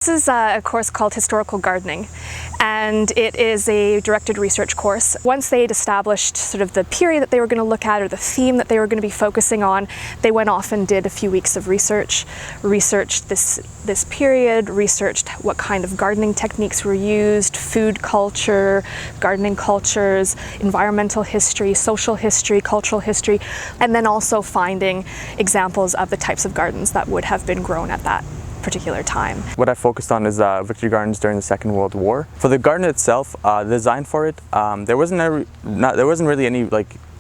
This is a course called Historical Gardening, and it is a directed research course. Once they'd established sort of the period that they were going to look at or the theme that they were going to be focusing on, they went off and did a few weeks of researched this period, researched what kind of gardening techniques were used, food culture, gardening cultures, environmental history, social history, cultural history, and then also finding examples of the types of gardens that would have been grown at that particular time. What I focused on is victory gardens during the Second World War. For the garden itself, the design for it, there wasn't really any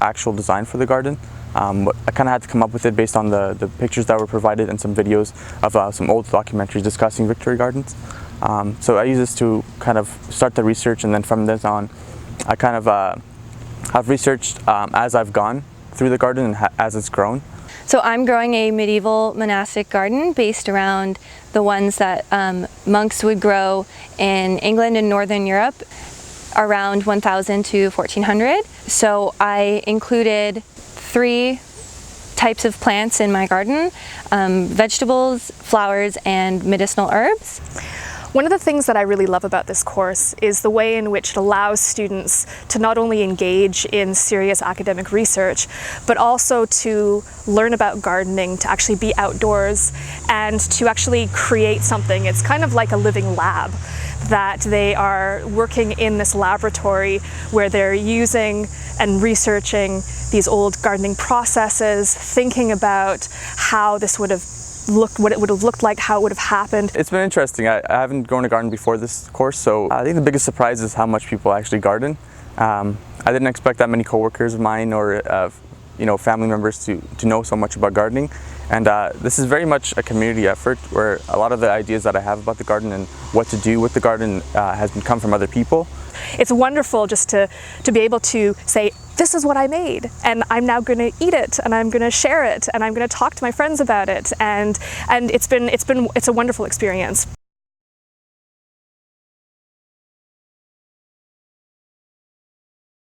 actual design for the garden. But I kind of had to come up with it based on the pictures that were provided and some videos of some old documentaries discussing victory gardens. So I use this to kind of start the research, and then from this on, I kind of have researched as I've gone through the garden and as it's grown. So I'm growing a medieval monastic garden based around the ones that monks would grow in England and Northern Europe around 1000 to 1400. So I included 3 types of plants in my garden, vegetables, flowers, and medicinal herbs. One of the things that I really love about this course is the way in which it allows students to not only engage in serious academic research, but also to learn about gardening, to actually be outdoors, and to actually create something. It's kind of like a living lab, that they are working in this laboratory where they're using and researching these old gardening processes, thinking about how this would have looked, what it would have looked like, how it would have happened. It's been interesting. I haven't grown a garden before this course, so I think the biggest surprise is how much people actually garden. I didn't expect that many coworkers of mine or family members to know so much about gardening. And this is very much a community effort where a lot of the ideas that I have about the garden and what to do with the garden has come from other people. It's wonderful just to be able to say, this is what I made, and I'm now going to eat it, and I'm going to share it, and I'm going to talk to my friends about it, and it's a wonderful experience.